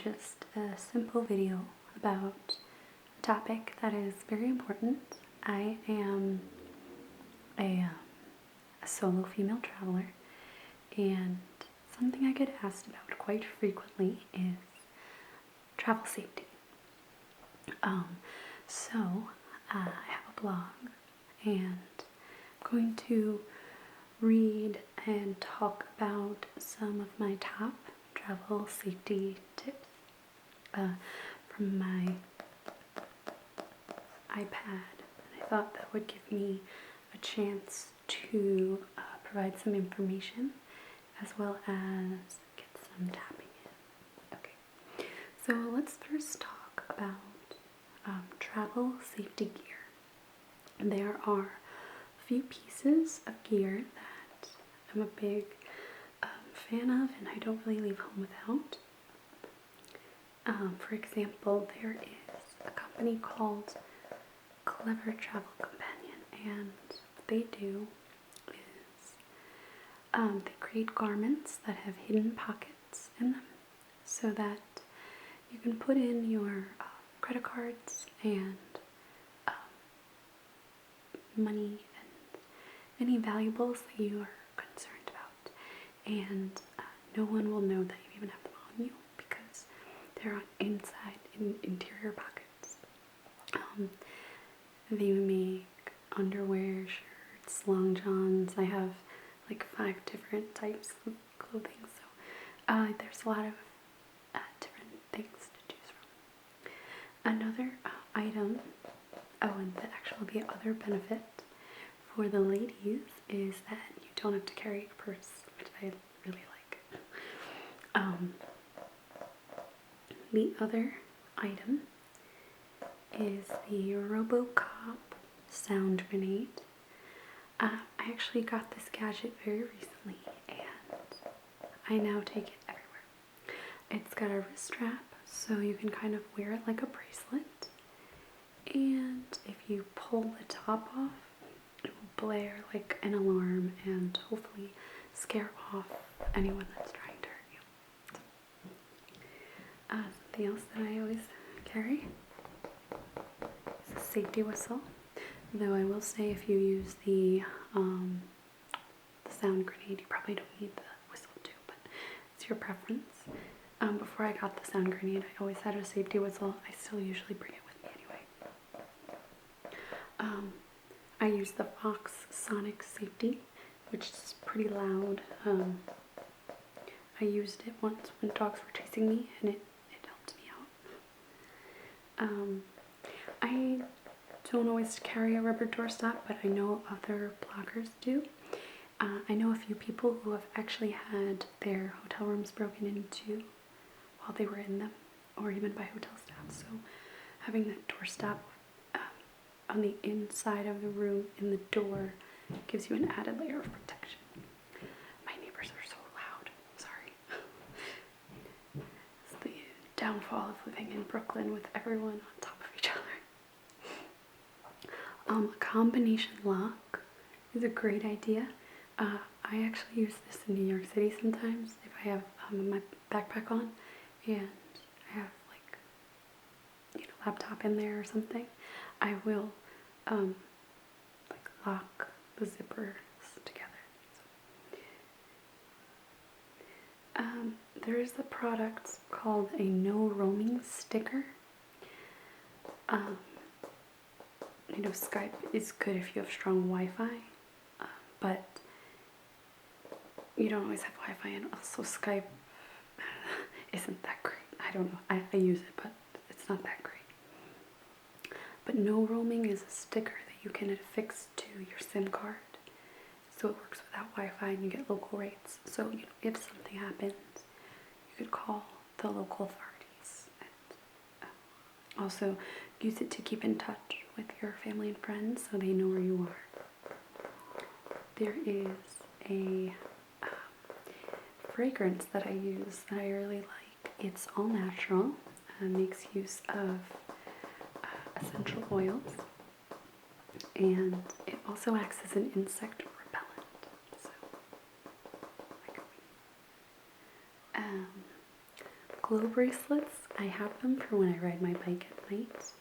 Just a simple video about a topic that is very important. I am a solo female traveler, and something I get asked about quite frequently is travel safety. So I have a blog, and I'm going to read and talk about some of my top travel safety tips from my iPad. And I thought that would give me a chance to provide some information as well as get some tapping in. Okay, so let's first talk about travel safety gear. There are a few pieces of gear that I'm a big fan of and I don't really leave home without. For example, there is a company called Clever Travel Companion, and what they do is they create garments that have hidden pockets in them so that you can put in your credit cards and money and any valuables that you are concerned about, and no one will know that you even have them on you because they're on inside in interior pockets. They make underwear, shirts, long johns. I have like 5 different types of clothing, so there's a lot of different things to choose from. Another item, and the other benefit for the ladies is that you don't have to carry a purse, which I really like. The other item is the RoboCop sound grenade. I actually got this gadget very recently and I now take it everywhere. It's got a wrist strap so you can kind of wear it like a bracelet, and if you pull the top off it will blare like an alarm and hopefully scare off anyone that's trying to hurt you. Something else that I always carry is a safety whistle. Though I will say if you use the sound grenade, you probably don't need the whistle too, but it's your preference. Before I got the sound grenade, I always had a safety whistle. I still usually bring it with me anyway. I use the Fox Sonic Safety, which is pretty loud. I used it once when dogs were chasing me and it helped me out. I don't always carry a rubber doorstop, but I know other bloggers do. I know a few people who have actually had their hotel rooms broken into while they were in them, or even by hotel staff. So having that doorstop on the inside of the room in the door gives you an added layer of protection. My neighbors are so loud. Sorry. It's the downfall of living in Brooklyn with everyone on top of each other. A combination lock is a great idea. I actually use this in New York City sometimes if I have my backpack on and I have like laptop in there or something. I will like lock the zippers together. There is a product called a no roaming sticker. Skype is good if you have strong Wi-Fi, but you don't always have Wi-Fi, and also Skype isn't that great. I don't know. I use it, but it's not that great. But no roaming is a sticker that you can affix to your SIM card, so it works without Wi-Fi and you get local rates. So if something happens, you could call the local authorities. And also use it to keep in touch with your family and friends so they know where you are. There is a fragrance that I use that I really like. It's all natural and makes use of essential oils, and it also acts as an insect repellent. So, glow bracelets. I have them for when I ride my bike at night.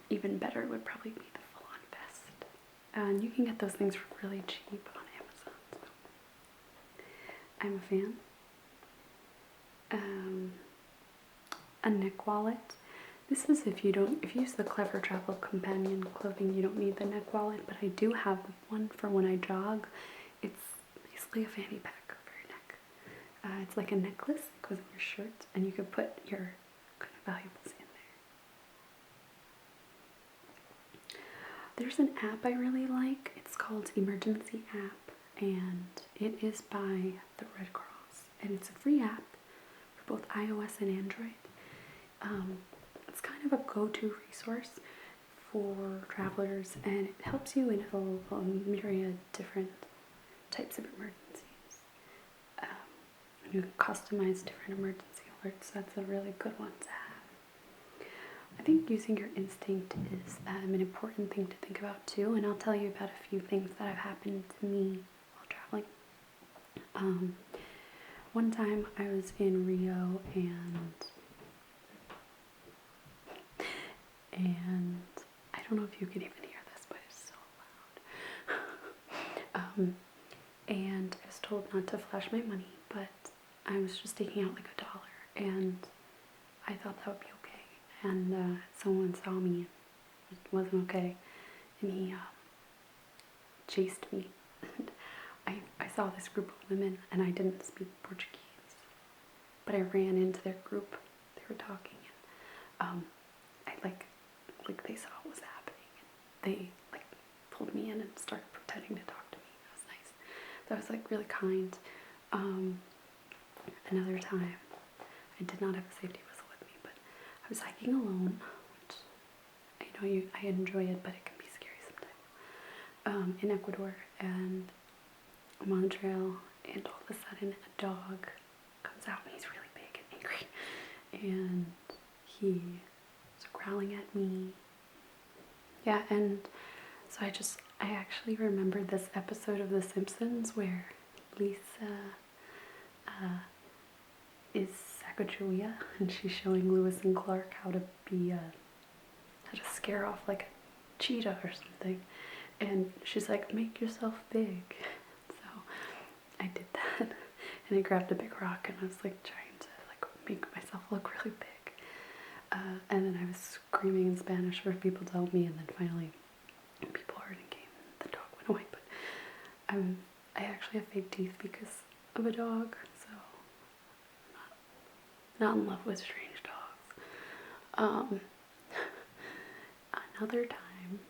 Even better would probably be the full-on vest. And you can get those things for really cheap on Amazon. So I'm a fan. A neck wallet. This is if you use the Clever Travel Companion clothing, you don't need the neck wallet, but I do have one for when I jog. It's basically a fanny pack for your neck. It's like a necklace that goes in your shirt, and you can put your kind of valuables in there. There's an app I really like. It's called Emergency App, and it is by the Red Cross, and it's a free app for both iOS and Android. It's kind of a go-to resource for travelers, and it helps you in a myriad different types of emergencies. You can customize different emergency alerts. That's a really good one to have. I think using your instinct is an important thing to think about too, and I'll tell you about a few things that have happened to me while traveling. One time I was in Rio and I don't know if you can even hear this, but it's so loud. And I was told not to flash my money, but I was just taking out like $1, and I thought that would be okay. And someone saw me, and it wasn't okay, and he chased me. And I saw this group of women, and I didn't speak Portuguese, but I ran into their group. They were talking, and they saw what was happening, and they like pulled me in and started pretending to talk to me. It was nice. That was like really kind. Another time, I did not have a safety whistle with me, but I was hiking alone, which I enjoy it, but it can be scary sometimes. In Ecuador, and I'm on the trail, and all of a sudden a dog comes out, and he's really big and angry, and he was growling at me. Yeah, and so I actually remembered this episode of The Simpsons where Lisa is Sacagawea, and she's showing Lewis and Clark how to scare off like a cheetah or something, and she's like, make yourself big. So I did that, and I grabbed a big rock, and I was like trying to like make myself look really big. And then I was screaming in Spanish for people to help me, and then finally people heard and came, and the dog went away. But I actually have fake teeth because of a dog, so I'm not in love with strange dogs. Another time,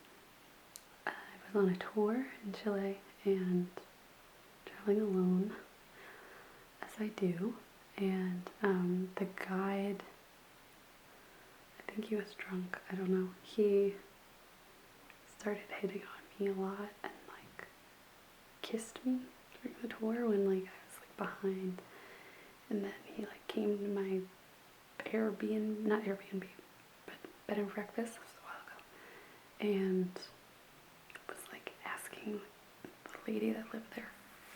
I was on a tour in Chile and traveling alone, as I do, and the guide, I think he was drunk, I don't know, he started hitting on me a lot and like kissed me during the tour when like I was like behind, and then he like came to my not Airbnb, but bed and breakfast. This was a while ago, and was like asking the lady that lived there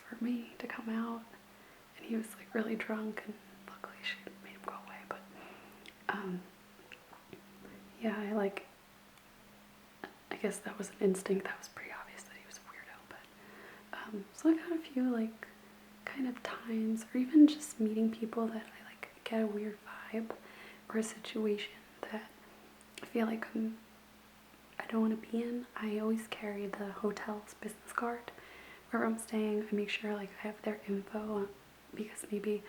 for me to come out, and he was like really drunk, and luckily she made him go away. But yeah, I guess that was an instinct. That was pretty obvious that he was a weirdo. But so I've had a few like kind of times, or even just meeting people that I like get a weird vibe, or a situation that I feel like I don't want to be in. I always carry the hotel's business card where I'm staying. I make sure like I have their info, because maybe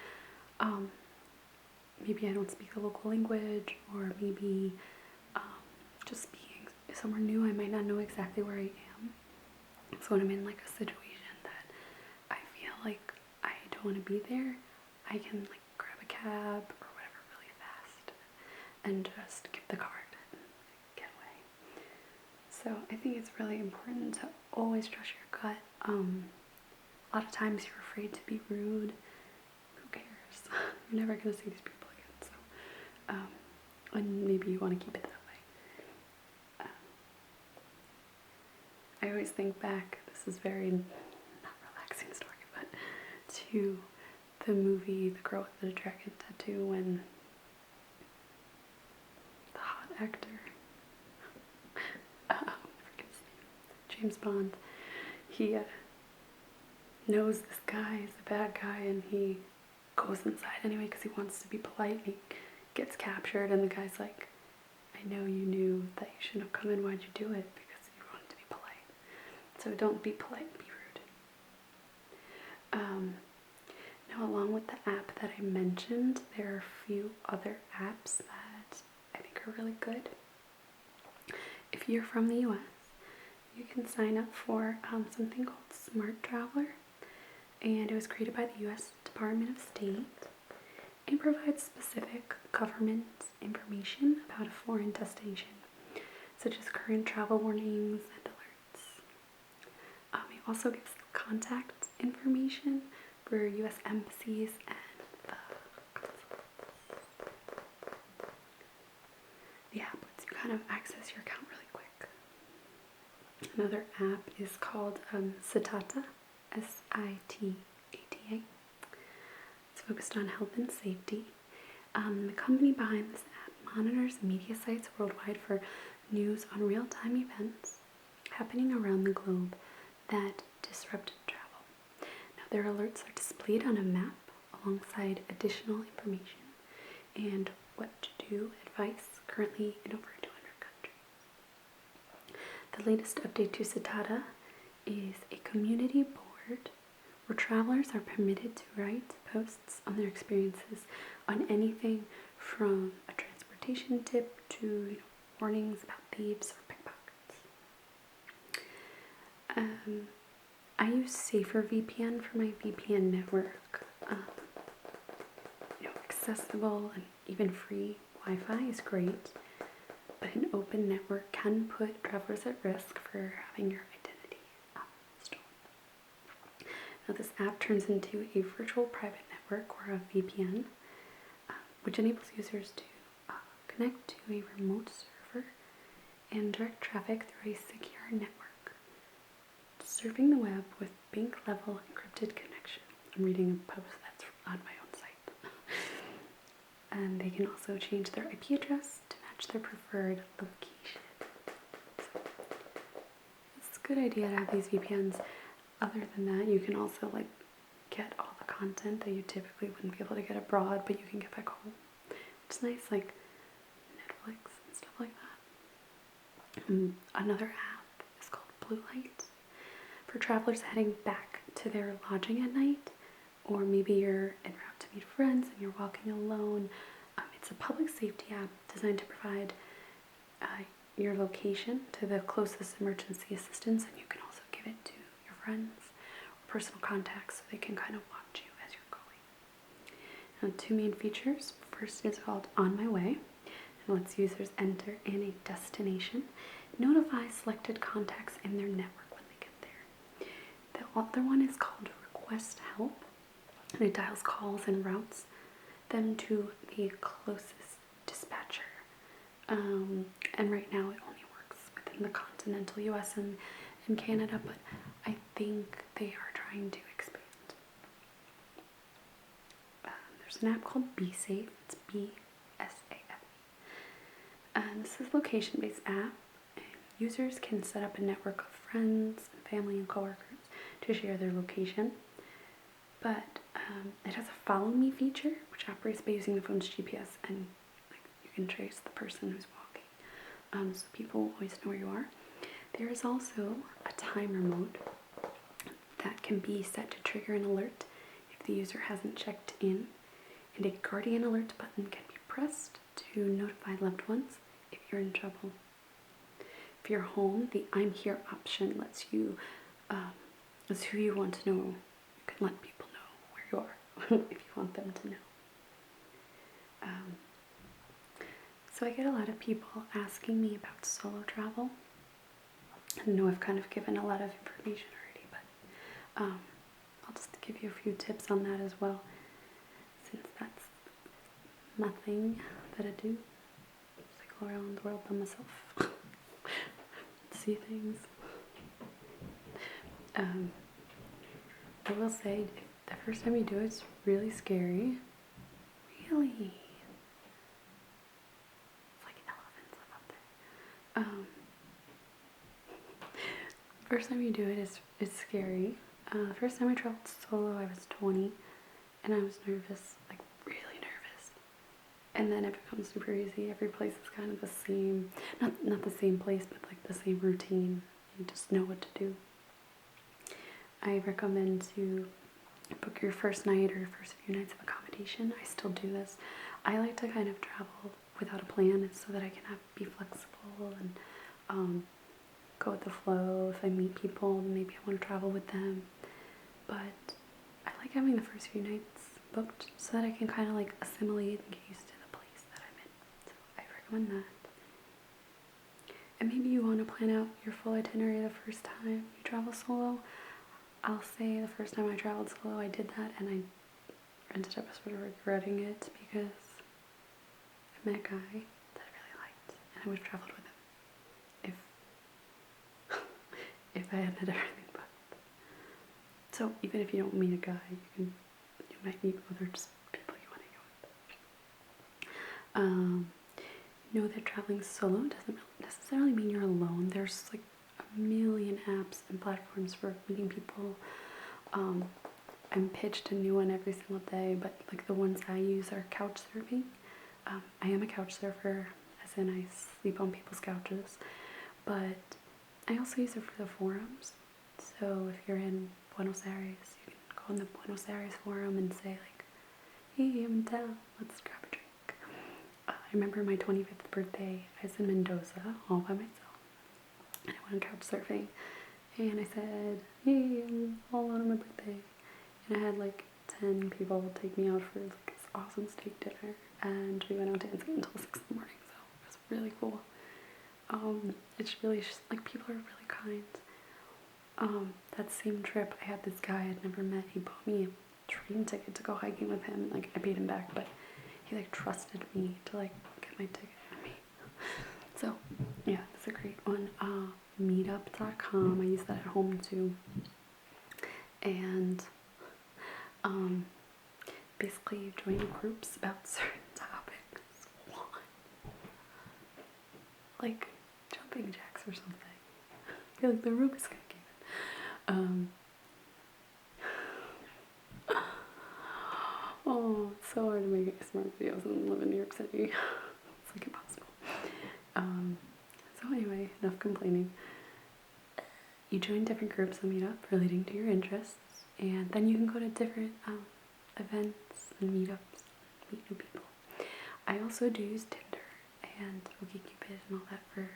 I don't speak the local language, or maybe just being somewhere new, I might not know exactly where I am. So when I'm in like a situation that I feel like I don't want to be there, I can like grab a cab or whatever really fast and just give the card and get away. So I think it's really important to always trust your gut. A lot of times you're afraid to be rude. Who cares? You're never going to see these people again. So, and maybe you want to keep it that way. I always think back, this is very not relaxing story, but to the movie The Girl with the Dragon Tattoo when the hot actor, I forget his name, James Bond, he knows this guy is a bad guy and he goes inside anyway because he wants to be polite, and he gets captured and the guy's like, I know you knew that you shouldn't have come in, why'd you do it? Because you wanted to be polite. So don't be polite, be rude. Now along with the app that I mentioned, there are a few other apps that I think are really good. If you're from the US, you can sign up for something called Smart Traveler, and it was created by the US Department of State. It provides specific government information about a foreign destination, such as current travel warnings and alerts. It also gives contact information for US embassies and the consulates. The app lets you kind of access your account really quick. Another app is called Sitata, S-I-T-A-T-A. It's focused on health and safety. The company behind this app monitors media sites worldwide for news on real-time events happening around the globe that disrupt travel. Now, their alerts are displayed on a map alongside additional information and what to do advice currently in over 200 countries. The latest update to Sitata is a community board where travelers are permitted to write posts on their experiences on anything from a transportation tip to warnings about thieves or pickpockets. I use Safer VPN for my VPN network. Accessible and even free Wi-Fi is great, but an open network can put travelers at risk for having your identity stolen. Now, this app turns into a virtual private network or a VPN, which enables users to connect to a remote server and direct traffic through a secure network, surfing the web with bank-level encrypted connection. I'm reading a post that's on my own site. And they can also change their IP address to match their preferred location. So it's a good idea to have these VPNs. Other than that, you can also get all the content that you typically wouldn't be able to get abroad, but you can get back home. Which is nice, like Netflix and stuff like that. Another app is called Blue Light for travelers heading back to their lodging at night, or maybe you're en route to meet friends and you're walking alone. It's a public safety app designed to provide your location to the closest emergency assistance, and you can also give it to your friends or personal contacts so they can kind of watch you as you're going. Now, two main features. First is called On My Way, and lets users enter in a destination, notify selected contacts in their network when they get there. The other one is called Request Help, and it dials calls and routes them to the closest dispatcher. And right now it only works within the continental US and Canada, but I think they are trying to expand. There's an app called BeSafe. It's B-S-A-F. And this is a location-based app, and users can set up a network of friends, family, and coworkers to share their location. But it has a follow me feature, which operates by using the phone's GPS, and you can trace the person who's walking, so people always know where you are. There is also a timer mode that can be set to trigger an alert if the user hasn't checked in, and a guardian alert button can be pressed to notify loved ones if you're in trouble. If you're home, the I'm Here option lets you, as who you want to know, you can let people know where you are if you want them to know. So I get a lot of people asking me about solo travel. I know I've kind of given a lot of information already, but I'll just give you a few tips on that as well, since that's my thing that I do. Just go around the world by myself, see things. I will say the first time you do it, it's really scary. Really? It's like elephants live up there. First time you do it, it's scary. The first time I traveled solo, I was 20, and I was nervous, like really nervous. And then it becomes super easy. Every place is kind of the same, not the same place, but like the same routine. You just know what to do. I recommend to book your first night or first few nights of accommodation. I still do this. I like to kind of travel without a plan so that I can be flexible and go with the flow. If I meet people, then maybe I want to travel with them. But I like having the first few nights booked so that I can kind of like assimilate and get used to the place that I'm in. So I recommend that. And maybe you want to plan out your full itinerary the first time you travel solo. I'll say the first time I traveled solo, I did that, and I ended up sort of regretting it because I met a guy that I really liked, and I would have traveled with him if I had had everything booked. So even if you don't meet a guy, you might meet other just people you want to go with. Know that traveling solo doesn't necessarily mean you're alone. There's like a million apps and platforms for meeting people. I'm pitched a new one every single day, but like the ones I use are couch surfing. I am a couch surfer, as in I sleep on people's couches, but I also use it for the forums. So if you're in Buenos Aires, you can go on the Buenos Aires forum and say like, hey, I'm in town, let's grab a drink. I remember my 25th birthday, I was in Mendoza all by myself, and I went couch surfing, and I said, hey, I'm all alone on my birthday, and I had like 10 people take me out for like this awesome steak dinner, and we went out dancing until 6 in the morning, so it was really cool. It's really just, like, people are really kind. That same trip, I had this guy I'd never met. He bought me a train ticket to go hiking with him. Like, I paid him back, but he, like, trusted me to, like, get my ticket for me. So, yeah, that's a great one. Meetup.com, I use that at home, too. And, basically you join groups about certain topics. Like, jumping jacks or something. I feel like the room is gonna give it. Oh, it's so hard to make smart videos and live in New York City. It's like impossible. So anyway, enough complaining. You join different groups on Meetup relating to your interests, and then you can go to different events and meetups, meet new people. I also do use Tinder and OkCupid and all that for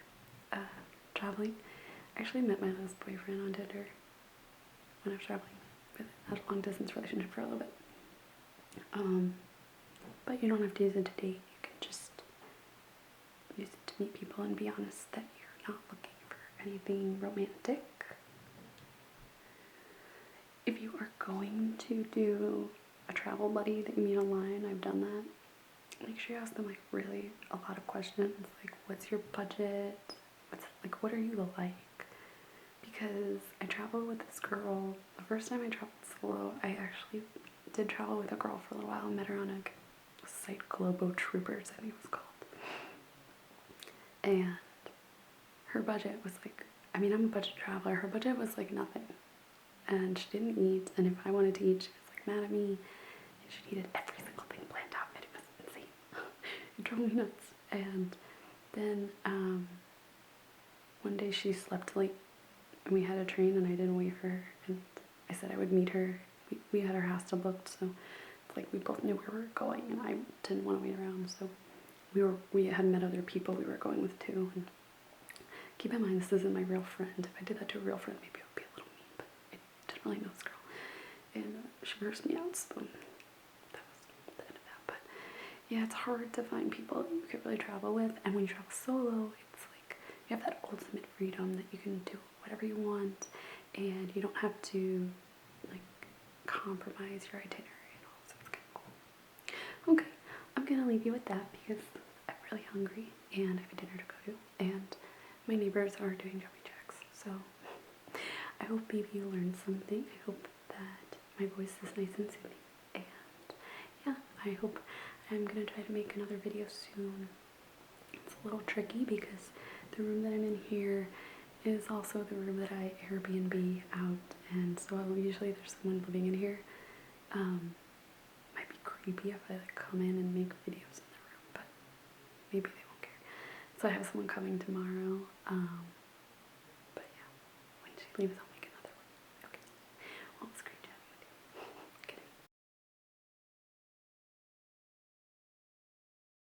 traveling. I actually met my last boyfriend on Tinder when I was traveling with a long distance relationship for a little bit. But you don't have to use it to date. You can just use it to meet people and be honest that you're not looking for anything romantic. If you are going to do a travel buddy that you meet online, I've done that. Make sure you ask them like really a lot of questions, like what's your budget? What are you like? Because I traveled with this girl. The first time I traveled solo, I actually did travel with a girl for a little while. I met her on a site, Globo Troopers, I think it was called. And her budget was like, I mean, I'm a budget traveler. Her budget was like nothing. And she didn't eat. And if I wanted to eat, she was like mad at me. And she needed every single thing planned out. And it was insane. It drove me nuts. And then one day she slept late. And we had a train and I didn't wait for her. And I said I would meet her. We had our hostel booked, so it's like we both knew where we were going, and I didn't want to wait around, so we had met other people we were going with too. And keep in mind, this isn't my real friend. If I did that to a real friend, maybe it would be a little mean, but I didn't really know this girl, and she cursed me out, so that was the end of that. But yeah, it's hard to find people that you could really travel with, and when you travel solo, it's like you have that ultimate freedom that you can do whatever you want, and you don't have to like compromise your itinerary and all, so it's kind of cool. Okay, I'm gonna leave you with that because I'm really hungry and I have a dinner to go to, and my neighbors are doing jumping jacks, so I hope maybe you learned something. I hope that my voice is nice and soothing. And yeah, I hope I'm gonna try to make another video soon. It's a little tricky because the room that I'm in here is also the room that I Airbnb out, and so usually there's someone living in here. Might be creepy if I like come in and make videos in the room, but maybe they won't care. So I have someone coming tomorrow, but yeah, when she leaves, I'll